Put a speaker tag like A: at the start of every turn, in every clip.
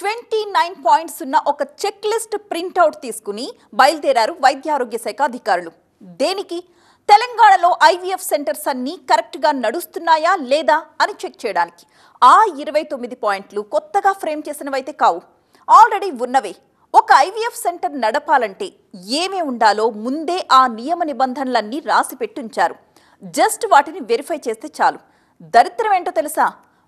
A: 29 points ఉన్న ఒక check list printout తీసుకుని బయలుదేరారు వైద్య ఆరోగ్య శాఖ అధికారులు. దేనికి? తెలంగాణలో ఐవీఎఫ్ సెంటర్స్ అన్నీ కరెక్ట్గా నడుస్తున్నాయా లేదా అని చెక్ చేయడానికి. ఆ 29 పాయింట్లు కొత్తగా ఫ్రేమ్ చేసినవైతే కావు, ఆల్రెడీ ఉన్నవే. ఒక ఐవీఎఫ్ సెంటర్ నడపాలంటే ఏమే ఉండాలో ముందే ఆ నియమ నిబంధనలన్నీ రాసి పెట్టుంచారు. జస్ట్ వాటిని వెరిఫై చేస్తే చాలు. దరిద్రం ఏంటో తెలుసా?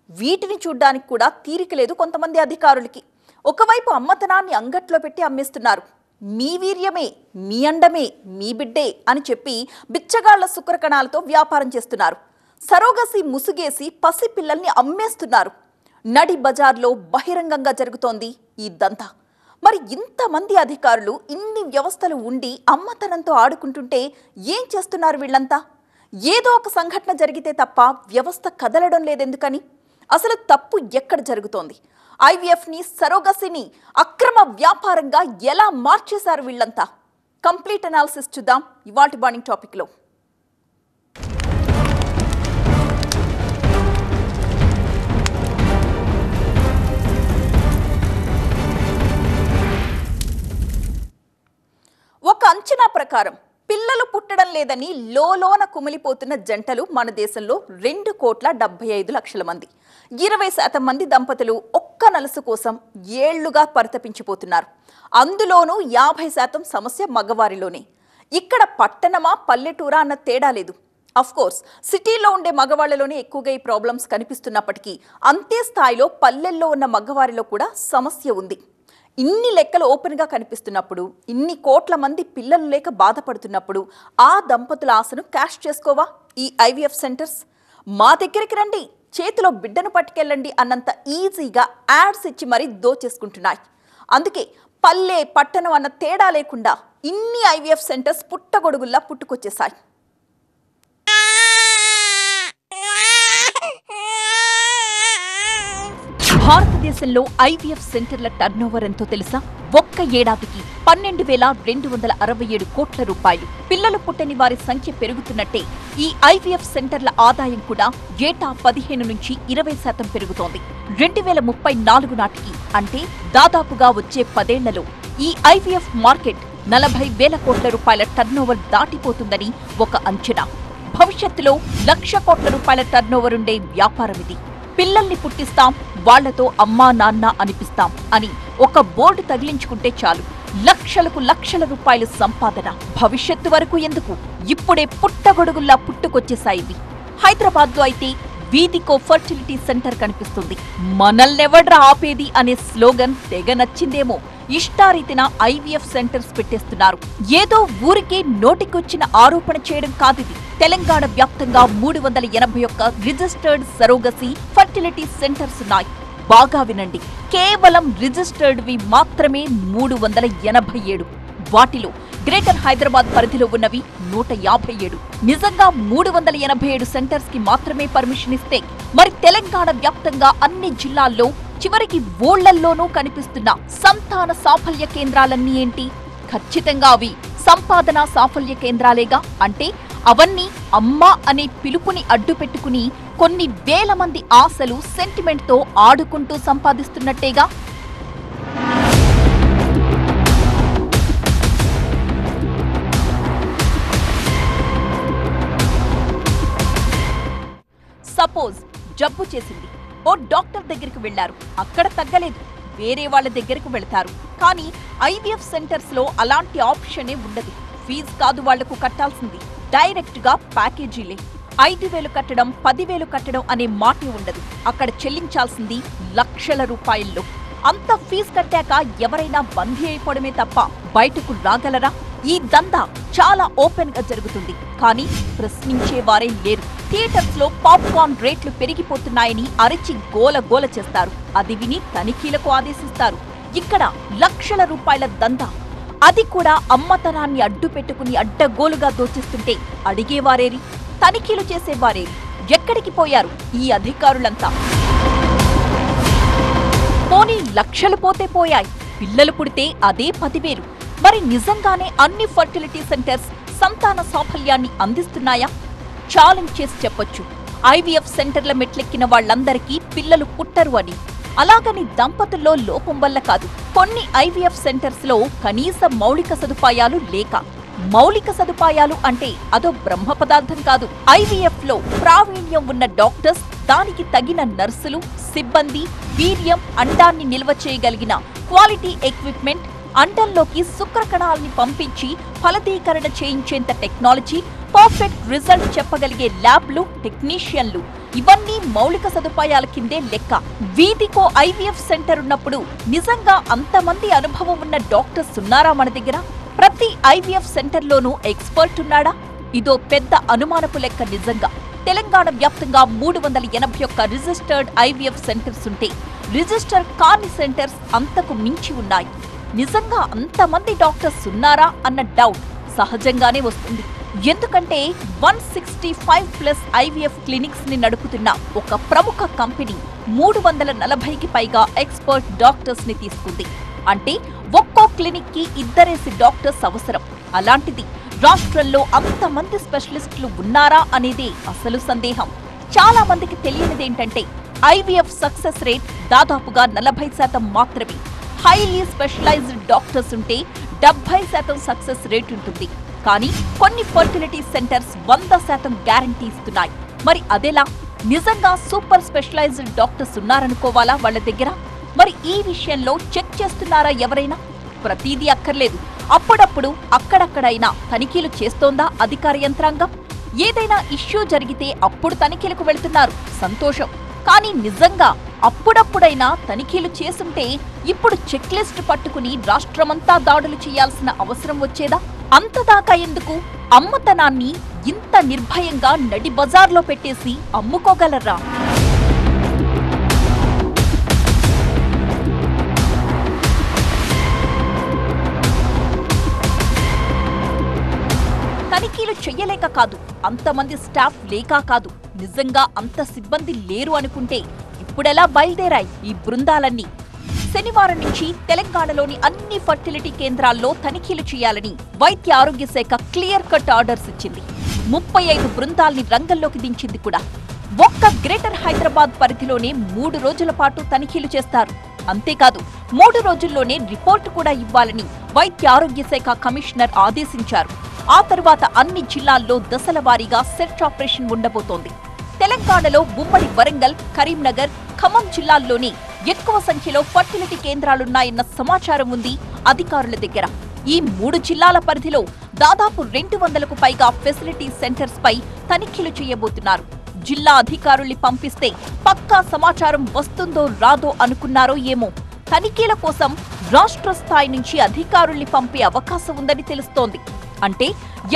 A: వీటిని చూడ్డానికి కూడా తీరిక లేదు కొంతమంది అధికారులకి. ఒకవైపు అమ్మతనాన్ని అంగట్లో పెట్టి అమ్మేస్తున్నారు. మీ వీర్యమే, మీ అండమే, మీ బిడ్డే అని చెప్పి బిచ్చగాళ్ల శుక్రకణాలతో వ్యాపారం చేస్తున్నారు. సరోగసి ముసుగేసి పసి పిల్లల్ని అమ్మేస్తున్నారు. నడి బజార్లో బహిరంగంగా జరుగుతోంది ఈ దంతా. మరి ఇంతమంది అధికారులు, ఇన్ని వ్యవస్థలు ఉండి అమ్మతనంతో ఆడుకుంటుంటే ఏం చేస్తున్నారు వీళ్ళంతా? ఏదో ఒక సంఘటన జరిగితే తప్ప వ్యవస్థ కదలడం లేదెందుకని? అసలు తప్పు ఎక్కడ జరుగుతోంది? ఐవీఎఫ్ని, సరోగసిని అక్రమ వ్యాపారంగా ఎలా మార్చేశారు వీళ్ళంతా? కంప్లీట్ అనాలిసిస్ చూద్దాం ఇవాల్టి మార్నింగ్ టాపిక్లో. ఒక అంచనా ప్రకారం పిల్లలు పుట్టడం లేదని లోలోన కుమిలిపోతున్న జంటలు మన దేశంలో 2,75,00,000 మంది. 20% మంది దంపతులు ఒక్క నలుసు కోసం ఏళ్లుగా పరితపించిపోతున్నారు. అందులోనూ 50% సమస్య మగవారిలోనే. ఇక్కడ పట్టణమా పల్లెటూరా అన్న తేడా లేదు. అఫ్కోర్స్ సిటీలో ఉండే మగవాళ్లలోనే ఎక్కువగా ఈ ప్రాబ్లమ్స్ కనిపిస్తున్నప్పటికీ అంతే స్థాయిలో పల్లెల్లో ఉన్న మగవారిలో కూడా సమస్య ఉంది. ఇన్ని లెక్కలు ఓపెన్గా కనిపిస్తున్నప్పుడు, ఇన్ని కోట్ల మంది పిల్లలు లేక బాధపడుతున్నప్పుడు ఆ దంపతుల ఆశను క్యాష్ చేసుకోవా ఈ ఐవీఎఫ్ సెంటర్స్? మా దగ్గరికి రండి, చేతిలో బిడ్డను పట్టుకెళ్ళండి అన్నంత ఈజీగా యాడ్స్ ఇచ్చి మరీ దోచేసుకుంటున్నాయి. అందుకే పల్లె పట్టణం అన్న తేడా లేకుండా ఇన్ని ఐవీఎఫ్ సెంటర్స్ పుట్టగొడుగుల్లా పుట్టుకొచ్చేశాయి. భారతదేశంలో ఐవీఎఫ్ సెంటర్ల టర్నోవర్ ఎంతో తెలుసా? ఒక్క ఏడాదికి 12,267 కోట్ల రూపాయలు. పిల్లలు పుట్టని వారి సంఖ్య పెరుగుతున్నట్టే ఈ ఐవీఎఫ్ సెంటర్ల ఆదాయం కూడా ఏటా 15 నుంచి 20% పెరుగుతోంది. 2034 నాటికి, అంటే దాదాపుగా వచ్చే 10 ఏళ్లలో ఈ ఐవీఎఫ్ మార్కెట్ 40,000 కోట్ల రూపాయల టర్నోవర్ దాటిపోతుందని ఒక అంచనా. భవిష్యత్తులో 1,00,000 కోట్ల రూపాయల టర్నోవర్ ఉండే వ్యాపారం ఇది. పిల్లల్ని పుట్టిస్తాం, వాళ్లతో అమ్మా నాన్న అనిపిస్తాం అని ఒక బోర్డు తగిలించుకుంటే చాలు, లక్షలకు లక్షల రూపాయలు సంపాదన. భవిష్యత్తు వరకు ఎందుకు, ఇప్పుడే పుట్టగొడుగుల్లా పుట్టుకొచ్చేశాయి. హైదరాబాద్లో అయితే వీధికో ఫర్టిలిటీ సెంటర్ కనిపిస్తుంది. మనల్నెవడ్రా ఆపేది అనే స్లోగన్ తెగ నచ్చిందేమో. ఇష్టారీతిన ఐవీఎఫ్ సెంటర్స్ పెట్టేస్తున్నారు. ఏదో ఊరికే నోటికొచ్చిన ఆరోపణ చేయడం కాదిది. తెలంగాణ వ్యాప్తంగా 381 రిజిస్టర్డ్ సరోగసి ఫర్టిలిటీ సెంటర్స్ ఉన్నాయి. బాగా వినండి, కేవలం రిజిస్టర్డ్వి మాత్రమే 387. వాటిలో గ్రేటర్ హైదరాబాద్ పరిధిలో ఉన్నవి 157. నిజంగా 387 సెంటర్స్ కి మాత్రమే పర్మిషన్ ఇస్తే మరి తెలంగాణ వ్యాప్తంగా అన్ని జిల్లాల్లో, చివరికి ఊళ్లల్లోనూ కనిపిస్తున్న సంతాన సాఫల్య కేంద్రాలన్నీ ఏంటి? ఖచ్చితంగా అవి సంపాదన సాఫల్య కేంద్రాలేగా. అంటే అవన్నీ అమ్మా అనే పిలుపుని అడ్డు పెట్టుకుని కొన్ని వేల మంది ఆశలు, సెంటిమెంట్తో ఆడుకుంటూ సంపాదిస్తున్నట్టేగా. సపోజ్ జబ్బు చేసింది, ఓ డాక్టర్ దగ్గరికి వెళ్లారు, అక్కడ తగ్గలేదు, వేరే వాళ్ళ దగ్గరకు వెళతారు. కానీ ఐవీఎఫ్ సెంటర్స్ లో అలాంటి ఆప్షనే ఉండదు. ఫీజు కాదు వాళ్లకు కట్టాల్సింది, డైరెక్ట్ గా ప్యాకేజీలే. 5,000 కట్టడం, 10,000 కట్టడం అనే మాటే ఉండదు. అక్కడ చెల్లించాల్సింది లక్షల రూపాయల్లో. అంత ఫీజు కట్టాక ఎవరైనా బందీ అయిపోవడమే తప్ప బయటకు రాగలరా? ఈ దందా చాలా ఓపెన్ గా జరుగుతుంది, కానీ ప్రశ్నించేవారే లేరు. థియేటర్స్ లో పాప్కార్న్ రేట్లు పెరిగిపోతున్నాయని అరిచి గోల చేస్తారు. అది విని తనిఖీలకు ఆదేశిస్తారు. ఇక్కడ లక్షల రూపాయల దందా, అది కూడా అమ్మతనాన్ని అడ్డు పెట్టుకుని అడ్డగోలుగా దోచిస్తుంటే అడిగేవారేరి, తనిఖీలు చేసేవారేరి? ఎక్కడికి పోయారు ఈ అధికారులంతా? పోనీ లక్షలు పోతే పోయాయి, పిల్లలు పుడితే అదే 10,000. మరి నిజంగానే అన్ని ఫర్టిలిటీ సెంటర్స్ సంతాన సాఫల్యాన్ని అందిస్తున్నాయా? ఛాలెంజ్ చేసి చెప్పొచ్చు. ఐవీఎఫ్ సెంటర్ల మెట్లెక్కిన వాళ్లందరికీ పిల్లలు పుట్టరు అని. అలాగని దంపతుల్లో లోపం వల్ల కాదు. కొన్ని ఐవీఎఫ్ సెంటర్స్ లో కనీస మౌలిక సదుపాయాలు లేక, మౌలిక సదుపాయాలు అంటే అదో బ్రహ్మ పదార్థం కాదు. ఐవీఎఫ్ లో ప్రావీణ్యం ఉన్న డాక్టర్స్, దానికి తగిన నర్సులు, సిబ్బంది, వీర్యం, అండాన్ని నిల్వ చేయగలిగిన క్వాలిటీ ఎక్విప్మెంట్, అండంలోకి శుక్రకణాల్ని పంపించి ఫలదీకరణ చేయించేంత టెక్నాలజీ, పర్ఫెక్ట్ రిజల్ట్ చెప్పగలిగే ల్యాబ్లు, టెక్నీషియన్లు, ఇవన్నీ మౌలిక సదుపాయాల కిందే లెక్క. వీధికో ఐవీఎఫ్ సెంటర్ ఉన్నప్పుడు నిజంగా అంతమంది అనుభవం ఉన్న డాక్టర్స్ ఉన్నారా మన దగ్గర? ప్రతి ఐవీఎఫ్ సెంటర్లోనూ ఎక్స్పర్ట్ ఉన్నాడా? ఇదో పెద్ద అనుమానపు లెక్క. నిజంగా తెలంగాణ వ్యాప్తంగా 381 రిజిస్టర్డ్ ఐవీఎఫ్ సెంటర్స్ ఉంటే, రిజిస్టర్ కాని సెంటర్స్ అంతకు మించి ఉన్నాయి. నిజంగా అంతమంది డాక్టర్స్ ఉన్నారా అన్న డౌట్ సహజంగానే వస్తుంది. ఎందుకంటే 165+ ఐవీఎఫ్ క్లినిక్స్ ని నడుపుతున్న ఒక ప్రముఖ కంపెనీ 340కి పైగా ఎక్స్పర్ట్ డాక్టర్స్ ని తీసుకుంది. అంటే ఒక్కో క్లినిక్ కి 2 డాక్టర్స్ అవసరం. అలాంటిది రాష్ట్రంలో అంతమంది స్పెషలిస్టులు ఉన్నారా అనేదే అసలు సందేహం. చాలా మందికి తెలియనిదేంటంటే ఐవీఎఫ్ సక్సెస్ రేట్ దాదాపుగా 40% మాత్రమే. హైలీ స్పెషలైజ్డ్ డాక్టర్స్ ఉంటే 70% సక్సెస్ రేట్ ఉంటుంది. కానీ కొన్ని ఫర్టిలిటీ సెంటర్స్ 100% గ్యారంటీ ఇస్తున్నాయి. మరి అదెలా? నిజంగా సూపర్ స్పెషలైజ్డ్ డాక్టర్స్ ఉన్నారనుకోవాలా వాళ్ళ దగ్గర? మరి ఈ విషయంలో చెక్ చేస్తున్నారా ఎవరైనా? ప్రతిదీ అక్కర్లేదు. అప్పుడప్పుడు అక్కడక్కడైనా తనిఖీలు చేస్తోందా అధికార యంత్రాంగం? ఏదైనా ఇష్యూ జరిగితే అప్పుడు తనిఖీలకు వెళుతున్నారు, సంతోషం. కానీ నిజంగా అప్పుడప్పుడైనా తనిఖీలు చేసుంటే ఇప్పుడు చెక్ లిస్ట్ పట్టుకుని రాష్ట్రమంతా దాడులు చేయాల్సిన అవసరం వచ్చేదా? అంతదాకా ఎందుకు? అమ్మతనాన్ని ఇంత నిర్భయంగా నడి బజార్లో పెట్టేసి అమ్ముకోగలరా? తనిఖీలు చెయ్యలేక కాదు, అంతమంది స్టాఫ్ లేక కాదు, నిజంగా అంత సిబ్బంది లేరు అనుకుంటే ఇప్పుడెలా బయలుదేరాయి ఈ బృందాలన్నీ? శనివారం నుంచి తెలంగాణలోని అన్ని ఫర్టిలిటీ కేంద్రాల్లో తనిఖీలు చేయాలని వైద్య ఆరోగ్య శాఖ క్లియర్ కట్ ఆర్డర్స్ ఇచ్చింది. 35 బృందాల్ని రంగంలోకి దించింది కూడా. ఒక్క గ్రేటర్ హైదరాబాద్ పరిధిలోనే 3 రోజుల పాటు తనిఖీలు చేస్తారు. అంతేకాదు 3 రోజుల్లోనే రిపోర్టు కూడా ఇవ్వాలని వైద్య ఆరోగ్య శాఖ కమిషనర్ ఆదేశించారు. ఆ తర్వాత అన్ని జిల్లాల్లో దశల వారీగా సెర్చ్ ఆపరేషన్ ఉండబోతోంది. తెలంగాణలో ఉమ్మడి వరంగల్, కరీంనగర్, ఖమ్మం జిల్లాల్లోనే ఎక్కువ సంఖ్యలో ఫర్టిలిటీ కేంద్రాలున్నాయన్న సమాచారం ఉంది అధికారుల దగ్గర. ఈ 3 జిల్లాల పరిధిలో దాదాపు 200కు పైగా ఫెసిలిటీ సెంటర్స్ పై తనిఖీలు చేయబోతున్నారు. జిల్లా అధికారుల్ని పంపిస్తే పక్కా సమాచారం వస్తుందో రాదో అనుకున్నారో ఏమో. తనిఖీల కోసం రాష్ట్ర స్థాయి నుంచి అధికారుల్ని పంపే అవకాశం ఉందని తెలుస్తోంది. అంటే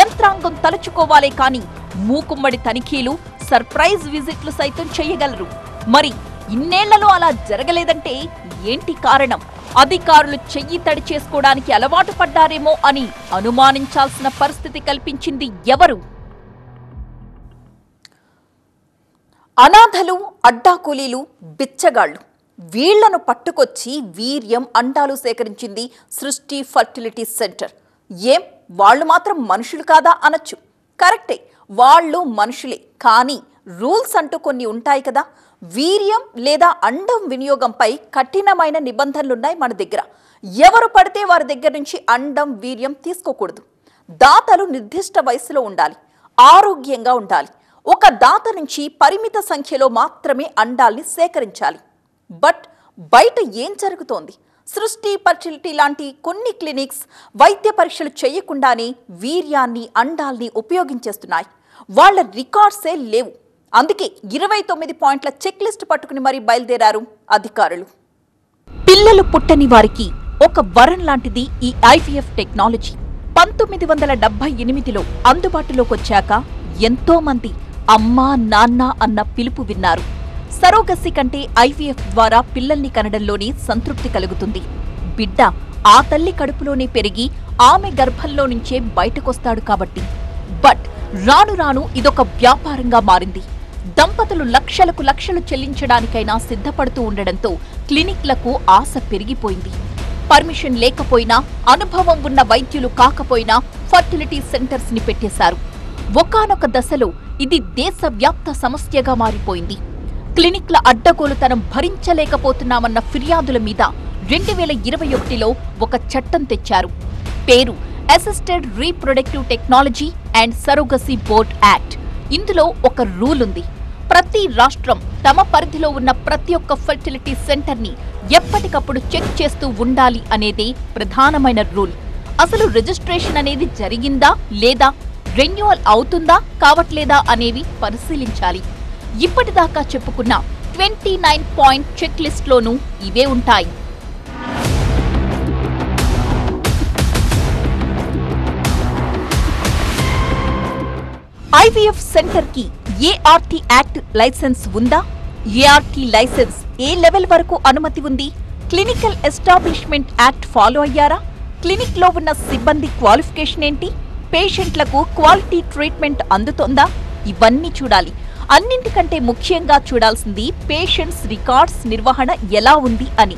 A: యంత్రాంగం తలుచుకోవాలే కానీ మూకుమ్మడి తనిఖీలు, సర్ప్రైజ్ విజిట్లు సైతం చేయగలరు. మరి ఇన్నేళ్లలో అలా జరగలేదంటే ఏంటి కారణం? అధికారులు చెయ్యి తడి చేసుకోవడానికి అలవాటు పడ్డారేమో అని అనుమానించాల్సిన పరిస్థితి కల్పించింది ఎవరు? అనాథలు, అడ్డాకూలీలు, బిచ్చగాళ్లు, వీళ్లను పట్టుకొచ్చి వీర్యం, అండాలు సేకరించింది సృష్టి ఫర్టిలిటీ సెంటర్. ఏం వాళ్ళు మాత్రం మనుషులు కాదా అనొచ్చు. కరెక్టే, వాళ్ళు మనుషులే. కానీ రూల్స్ అంటూ కొన్ని ఉంటాయి కదా. వీర్యం లేదా అండం వినియోగంపై కఠినమైన నిబంధనలున్నాయి మన దగ్గర. ఎవరు పడితే వారి దగ్గర నుంచి అండం, వీర్యం తీసుకోకూడదు. దాతలు నిర్దిష్ట వయసులో ఉండాలి, ఆరోగ్యంగా ఉండాలి. ఒక దాత నుంచి పరిమిత సంఖ్యలో మాత్రమే అండాల్ని సేకరించాలి. బట్ బయట ఏం జరుగుతోంది? సృష్టి ఫర్టిలిటీ లాంటి కొన్ని క్లినిక్స్ వైద్య పరీక్షలు చేయకుండానే వీర్యాన్ని, అండాల్ని ఉపయోగించేస్తున్నాయి. వాళ్ల రికార్డ్సే లేవు. అందుకే 29 పాయింట్ల చెక్ లిస్ట్ పట్టుకుని మరీ బయలుదేరారు అధికారులు. పిల్లలు పుట్టని వారికి ఒక వరం లాంటిది ఈ ఐవీఎఫ్ టెక్నాలజీ. 1978లో అందుబాటులోకొచ్చాక ఎంతో మంది అమ్మా, నాన్న అన్న పిలుపు విన్నారు. సరోగసి కంటే ఐవీఎఫ్ ద్వారా పిల్లల్ని కనడంలోనే సంతృప్తి కలుగుతుంది. బిడ్డ ఆ తల్లి కడుపులోనే పెరిగి ఆమె గర్భంలో నుంచే బయటకొస్తాడు కాబట్టి. బట్ రాను రాను ఇదొక వ్యాపారంగా మారింది. దంపతులు లక్షలు చెల్లించడానికైనా సిద్ధపడుతూ ఉండడంతో క్లినిక్లకు ఆశ పెరిగిపోయింది. పర్మిషన్ లేకపోయినా, అనుభవం ఉన్న వైద్యులు కాకపోయినా ఫర్టిలిటీ సెంటర్స్ ని పెట్టేశారు. ఒకానొక దశలో ఇది దేశవ్యాప్త సమస్యగా మారిపోయింది. క్లినిక్ల అడ్డగోలుతనం భరించలేకపోతున్నామన్న ఫిర్యాదుల మీద 2021లో ఒక చట్టం తెచ్చారు. పేరు assisted reproductive technology and surrogacy board act. ఇందులో ఒక రూల్ ఉంది. ప్రతి రాష్ట్రం తమ పరిధిలో ఉన్న ప్రతి ఒక్క ఫెర్టిలిటీ సెంటర్ని ఎప్పటికప్పుడు చెక్ చేస్తూ ఉండాలి అనేదే ప్రధానమైన రూల్. అసలు రిజిస్ట్రేషన్ అనేది జరిగిందా లేదా, రెన్యువల్ అవుతుందా కావట్లేదా అనేవి పరిశీలించాలి. ఇప్పటిదాకా చెప్పుకున్న 29 పాయింట్ చెక్ లిస్ట్లోనూ ఇవే ఉంటాయి. ఐవీఎఫ్ సెంటర్ కి ఏఆర్టీ యాక్ట్ లైసెన్స్ ఉందా? ఏఆర్టీ లైసెన్స్ ఏ లెవెల్ వరకు అనుమతి ఉంది? క్లినికల్ ఎస్టాబ్లిష్మెంట్ యాక్ట్ ఫాలో అయ్యారా? క్లినిక్ లో ఉన్న సిబ్బంది క్వాలిఫికేషన్ ఏంటి? పేషెంట్లకు క్వాలిటీ ట్రీట్మెంట్ అందుతోందా? ఇవన్నీ చూడాలి. అన్నింటికంటే ముఖ్యంగా చూడాల్సింది పేషెంట్స్ రికార్డ్స్ నిర్వహణ ఎలా ఉంది అని.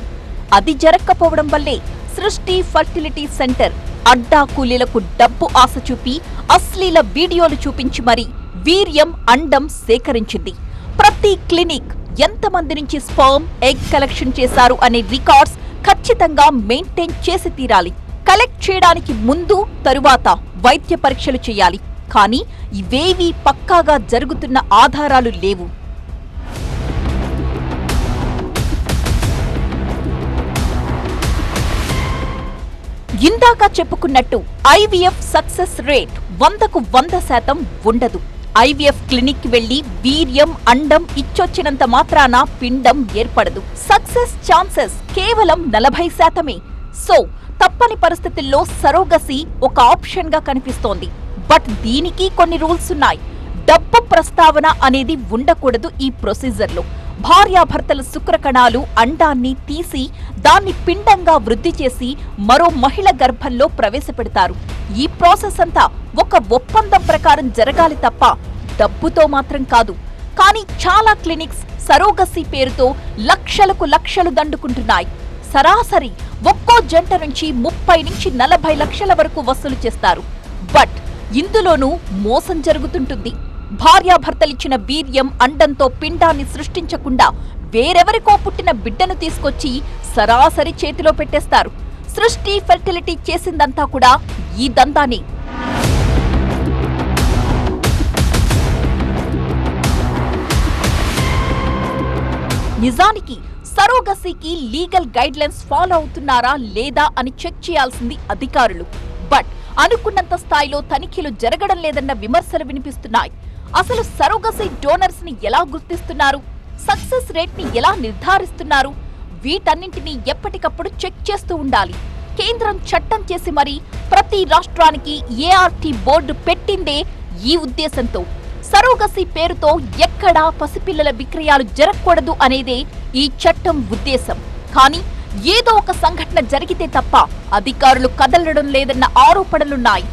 A: అది జరగకపోవడం వల్లే సృష్టి ఫర్టిలిటీ సెంటర్ అడ్డా కూలీలకు డబ్బు ఆశ చూపి అశ్లీల వీడియోలు చూపించి మరీ వీర్యం, అండం సేకరించింది. ప్రతి క్లినిక్ ఎంతమంది నుంచి స్పర్మ్, ఎగ్ కలెక్షన్ చేశారు అనే రికార్డ్స్ ఖచ్చితంగా మెయింటైన్ చేసి తీరాలి. కలెక్ట్ చేయడానికి ముందు, తరువాత వైద్య పరీక్షలు చేయాలి. కానీ ఇవేవీ పక్కాగా జరుగుతున్న ఆధారాలు లేవు. ఇందాక చెప్పుకున్నట్టు ఐవీఎఫ్ సక్సెస్ రేట్ 100కు 100% ఉండదు. ఐవీఎఫ్ క్లినిక్ కి వెళ్లి వీర్యం, అండం ఇచ్చొచ్చినంత మాత్రాన పిండం ఏర్పడదు. సక్సెస్ ఛాన్సెస్ కేవలం 40%. సో తప్పని పరిస్థితుల్లో సరోగసీ ఒక ఆప్షన్ గా కనిపిస్తోంది. బట్ దీనికి కొన్ని రూల్స్ ఉన్నాయి. డబ్బు ప్రస్తావన అనేది ఉండకూడదు ఈ ప్రొసీజర్లో. భార్యాభర్తల శుక్రకణాలు అండాన్ని తీసి దాన్ని పిండంగా వృద్ధి చేసి మరో మహిళ గర్భంలో ప్రవేశపెడతారు. ఈ ప్రాసెస్ అంతా ఒక ఒప్పందం ప్రకారం జరగాలి తప్ప డబ్బుతో మాత్రం కాదు. కానీ చాలా క్లినిక్స్ సరోగసీ పేరుతో లక్షలకు లక్షలు దండుకుంటున్నాయి. సరాసరి ఒక్కో జంట నుంచి 30 నుంచి 40 లక్షల వరకు వసూలు చేస్తారు. బట్ ఇందులోనూ మోసం జరుగుతుంటుంది. భార్యాభర్తలిచ్చిన వీర్యం, అండంతో పిండాన్ని సృష్టించకుండా వేరెవరికో పుట్టిన బిడ్డను తీసుకొచ్చి సరాసరి చేతిలో పెట్టేస్తారు. సృష్టి ఫెర్టిలిటీ చేసిందంతా కూడా ఈ దందానే. నిజానికి సరోగసీకి లీగల్ గైడ్ లైన్స్ ఫాలో అవుతున్నారా లేదా అని చెక్ చేయాల్సింది అధికారులు. బట్ అనుకున్నంత స్థాయిలో తనిఖీలు జరగడం లేదన్న విమర్శలు వినిపిస్తున్నాయి. అసలు సరోగసీ డోనర్స్ ని ఎలా గుర్తిస్తున్నారు? సక్సెస్ రేట్ ని ఎలా నిర్ధారిస్తున్నారు? వీటన్నింటినీ ఎప్పటికప్పుడు చెక్ చేస్తూ ఉండాలి. కేంద్రం చట్టం చేసి మరీ ప్రతి రాష్ట్రానికి ఏఆర్టీ బోర్డు పెట్టిందే ఈ ఉద్దేశంతో. సరోగసీ పేరుతో ఎక్కడా పసిపిల్లల విక్రయాలు జరగకూడదు అనేదే ఈ చట్టం ఉద్దేశం. కానీ ఏదో ఒక సంఘటన జరిగితే తప్ప అధికారులు కదలడం లేదన్న ఆరోపణలున్నాయి.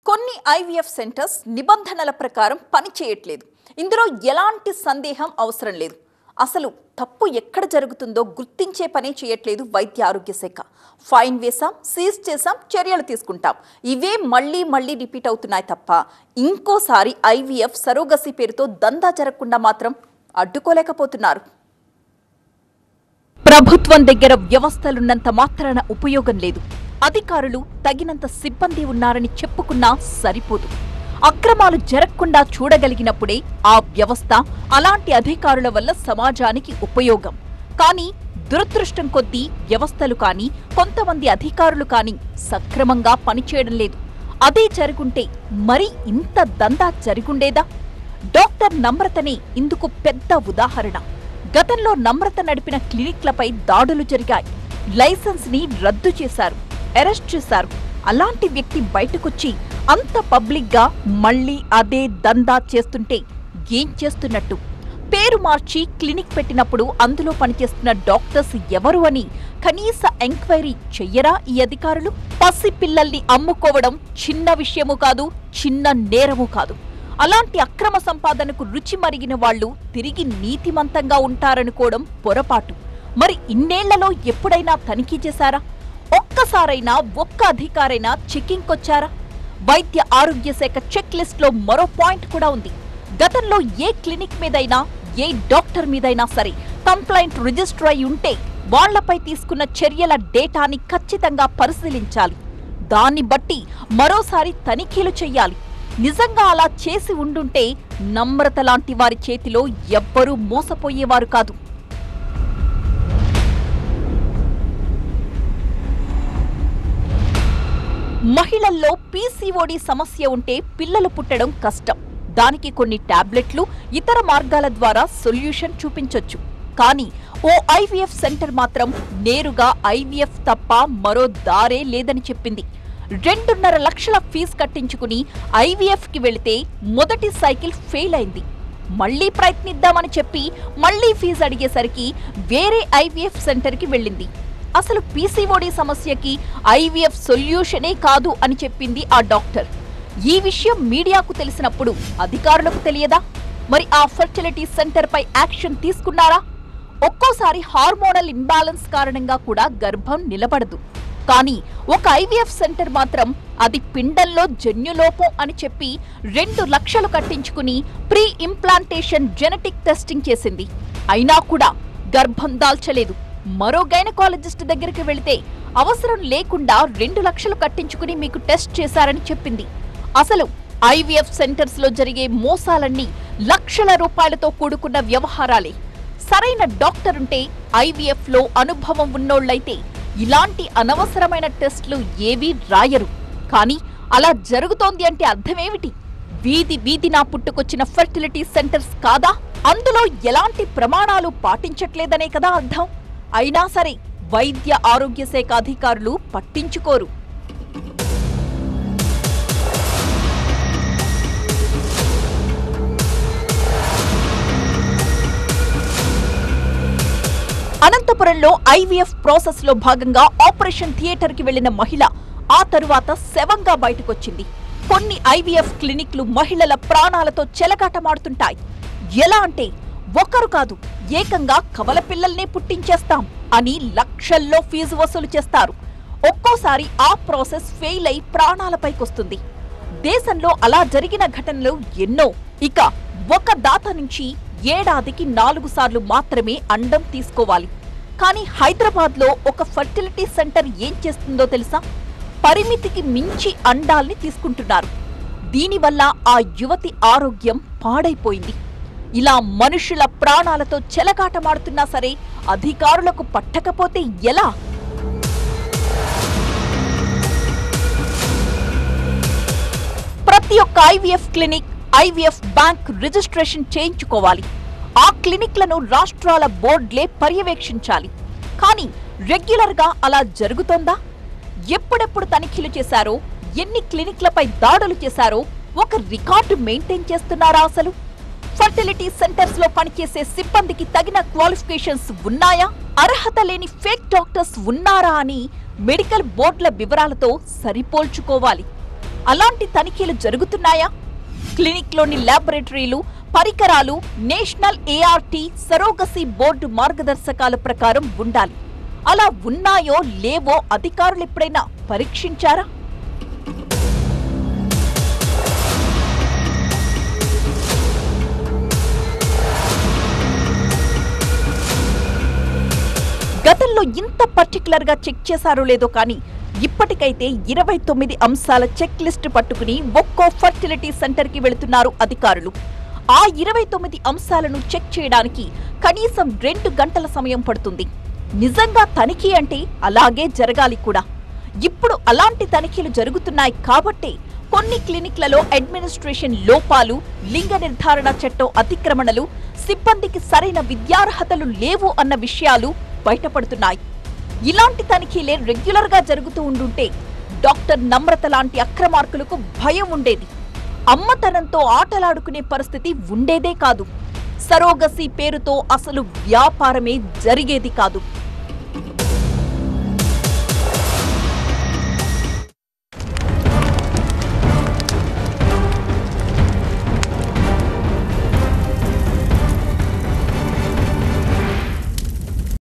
A: కొన్ని ఐవీఎఫ్ సెంటర్స్ నిబంధనల ప్రకారం పనిచేయట్లేదు. ఇందులో ఎలాంటి సందేహం అవసరం లేదు. అసలు తప్పు ఎక్కడ జరుగుతుందో గుర్తించే పనే చేయట్లేదు వైద్య ఆరోగ్య శాఖ. ఫైన్ వేసాం, సీజ్ చేసాం, చర్యలు తీసుకుంటాం, ఇవే మళ్లీ మళ్లీ రిపీట్ అవుతున్నాయి తప్ప ఇంకోసారి ఐవీఎఫ్ సరోగసీ పేరుతో దందా జరగకుండా మాత్రం అడ్డుకోలేకపోతున్నారు. ప్రభుత్వం దగ్గర వ్యవస్థలున్నంత మాత్రాన ఉపయోగం లేదు. అధికారులు తగినంత సిబ్బంది ఉన్నారని చెప్పుకున్నా సరిపోదు. అక్రమాలు జరగకుండా చూడగలిగినప్పుడే ఆ వ్యవస్థ, అలాంటి అధికారుల వల్ల సమాజానికి ఉపయోగం. కానీ దురదృష్టం కొద్దీ వ్యవస్థలు కానీ, కొంతమంది అధికారులు కానీ సక్రమంగా పనిచేయడం లేదు. అదే జరుగుంటే మరి ఇంత దందా జరుగుండేదా? డాక్టర్ నమ్రతనే ఇందుకు పెద్ద ఉదాహరణ. గతంలో నమ్రత నడిపిన క్లినిక్లపై దాడులు జరిగాయి. లైసెన్స్ ని రద్దు చేశారు, అరెస్ట్ చేశారు. అలాంటి వ్యక్తి బయటకొచ్చి అంత పబ్లిక్ గా మళ్లీ అదే దందా చేస్తుంటే ఏం చేస్తున్నట్టు? పేరు మార్చి క్లినిక్ పెట్టినప్పుడు అందులో పనిచేస్తున్న డాక్టర్స్ ఎవరు అని కనీస ఎంక్వైరీ చెయ్యరా ఈ అధికారులు? పసి పిల్లల్ని అమ్ముకోవడం చిన్న విషయము కాదు, చిన్న నేరము కాదు. అలాంటి అక్రమ సంపాదనకు రుచి మరిగిన వాళ్లు తిరిగి నీతిమంతంగా ఉంటారనుకోవడం పొరపాటు. మరి ఇన్నేళ్లలో ఎప్పుడైనా తనిఖీ చేశారా? ఒక్కసారైనా ఒక్క అధికారైనా చెకింగ్కొచ్చారా? వైద్య ఆరోగ్య శాఖ చెక్ లిస్ట్ లో మరో పాయింట్ కూడా ఉంది. గతంలో ఏ క్లినిక్ మీదైనా ఏ డాక్టర్ మీదైనా సరే కంప్లైంట్ రిజిస్టర్ అయి ఉంటే వాళ్లపై తీసుకున్న చర్యల డేటాని ఖచ్చితంగా పరిశీలించాలి. దాన్ని బట్టి మరోసారి తనిఖీలు చెయ్యాలి. నిజంగా అలా చేసి ఉండుంటే నమ్రత లాంటి వారి చేతిలో ఎవ్వరూ మోసపోయేవారు కాదు. మహిళల్లో పీసీఓడి సమస్య ఉంటే పిల్లలు పుట్టడం కష్టం. దానికి కొన్ని టాబ్లెట్లు, ఇతర మార్గాల ద్వారా సొల్యూషన్ చూపించొచ్చు. కానీ ఓ ఐవీఎఫ్ సెంటర్ మాత్రం నేరుగా ఐవీఎఫ్ తప్ప మరో దారే లేదని చెప్పింది. 2.5 లక్షల ఫీజు కట్టించుకుని ఐవీఎఫ్కి వెళితే మొదటి సైకిల్ ఫెయిల్ అయింది. మళ్లీ ప్రయత్నిద్దామని చెప్పి మళ్లీ ఫీజు అడిగేసరికి వేరే ఐవీఎఫ్ సెంటర్కి వెళ్ళింది. అసలు పీసీఓడి సమస్యకి ఐవీఎఫ్ సొల్యూషనే కాదు అని చెప్పింది ఆ డాక్టర్. ఈ విషయం మీడియాకు తెలిసినప్పుడు అధికారులకు తెలియదా? మరి ఆ ఫెర్టిలిటీ సెంటర్ పై యాక్షన్ తీసుకున్నారా? ఒక్కోసారి హార్మోనల్ ఇంబ్యాలెన్స్ కారణంగా కూడా గర్భం నిలబడదు. కానీ ఒక ఐవీఎఫ్ సెంటర్ మాత్రం అది పిండంలో జన్యులోపం అని చెప్పి 2 లక్షలు కట్టించుకుని ప్రీ ఇంప్లాంటేషన్ జెనెటిక్ టెస్టింగ్ చేసింది. అయినా కూడా గర్భం దాల్చలేదు. మరో గైనకాలజిస్ట్ దగ్గరికి వెళితే అవసరం లేకుండా 2 లక్షలు కట్టించుకుని మీకు టెస్ట్ చేశారని చెప్పింది. అసలు ఐవీఎఫ్ సెంటర్స్ లో జరిగే మోసాలన్నీ లక్షల రూపాయలతో కూడుకున్న వ్యవహారాలే. సరైన డాక్టర్ ఉంటే, ఐవీఎఫ్ లో అనుభవం ఉన్నోళ్లైతే ఇలాంటి అనవసరమైన టెస్టులు ఏవీ రాయరు. కానీ అలా జరుగుతోంది అంటే అర్థమేమిటి? వీధినా పుట్టుకొచ్చిన ఫెర్టిలిటీ సెంటర్స్ కాదా? అందులో ఎలాంటి ప్రమాణాలు పాటించట్లేదనే కదా అర్థం. అయినా సరే వైద్య ఆరోగ్య శాఖ అధికారులు పట్టించుకోరు. అనంతపురంలో ఐవీఎఫ్ ప్రాసెస్ లో భాగంగా ఆపరేషన్ థియేటర్ కి వెళ్లిన మహిళ ఆ తరువాత శవంగా బయటకొచ్చింది. కొన్ని ఐవీఎఫ్ క్లినిక్లు మహిళల ప్రాణాలతో చెలగాటమాడుతుంటాయి. ఎలా అంటే ఒకరు కాదు, ఏకంగా కవల పిల్లల్నే పుట్టించేస్తాం అని లక్షల్లో ఫీజు వసూలు చేస్తారు. ఒక్కోసారి ఆ ప్రాసెస్ ఫెయిల్ అయి ప్రాణాలపైకొస్తుంది. దేశంలో అలా జరిగిన ఘటనలు ఎన్నో. ఇక ఒక దాత నుంచి ఏడాదికి 4 సార్లు మాత్రమే అండం తీసుకోవాలి. కానీ హైదరాబాద్లో ఒక ఫర్టిలిటీ సెంటర్ ఏం చేస్తుందో తెలుసా? పరిమితికి మించి అండాల్ని తీసుకుంటున్నారు. దీనివల్ల ఆ యువతి ఆరోగ్యం పాడైపోయింది. ఇలా మనుషుల ప్రాణాలతో చెలగాటమాడుతున్నా సరే అధికారులకు పట్టకపోతే ఎలా? ప్రతి ఒక్క IVF clinic, IVF bank registration చేయించుకోవాలి. ఆ క్లినిక్లను రాష్ట్రాల బోర్డులే పర్యవేక్షించాలి. కానీ రెగ్యులర్ గా అలా జరుగుతోందా? ఎప్పుడెప్పుడు తనిఖీలు చేశారో, ఎన్ని క్లినిక్లపై దాడులు చేశారో ఒక రికార్డు మెయింటైన్ చేస్తున్నారా? అసలు ఫర్టిలిటీ సెంటర్స్ లో పనిచేసే సిబ్బందికి తగిన క్వాలిఫికేషన్స్ ఉన్నాయా? అర్హత లేని ఫేక్ డాక్టర్స్ ఉన్నారా అని మెడికల్ బోర్డుల వివరాలతో సరిపోల్చుకోవాలి. అలాంటి తనిఖీలు జరుగుతున్నాయా? క్లినిక్లోని ల్యాబొరేటరీలు, పరికరాలు నేషనల్ ఏఆర్టీ సరోగసీ బోర్డు మార్గదర్శకాల ప్రకారం ఉండాలి. అలా ఉన్నాయో లేవో అధికారులు ఎప్పుడైనా పరీక్షించారా? గతంలో ఇంత పర్టికులర్ గా చెక్ చేశారో లేదో కానీ ఇప్పటికైతే 29 అంశాల చెక్ లిస్ట్ పట్టుకుని ఒక్కో ఫర్టిలిటీ సెంటర్ కి వెళుతున్నారు అధికారులు. ఆ 29 అంశాలను చెక్ చేయడానికి కనీసం 2 గంటల సమయం పడుతుంది. నిజంగా తనిఖీ అంటే అలాగే జరగాలి కూడా. ఇప్పుడు అలాంటి తనిఖీలు జరుగుతున్నాయి కాబట్టే కొన్ని క్లినిక్లలో అడ్మినిస్ట్రేషన్ లోపాలు, లింగ నిర్ధారణ చట్టం అతిక్రమణలు, సిబ్బందికి సరైన విద్యార్హతలు లేవు అన్న విషయాలు బయటపడుతున్నాయి. ఇలాంటి తనిఖీలే రెగ్యులర్ గా జరుగుతూ ఉండుంటే డాక్టర్ నమ్రత లాంటి అక్రమార్కులకు భయం ఉండేది. అమ్మతనంతో ఆటలాడుకునే పరిస్థితి ఉండేదే కాదు. సరోగసీ పేరుతో అసలు వ్యాపారమే జరిగేది కాదు.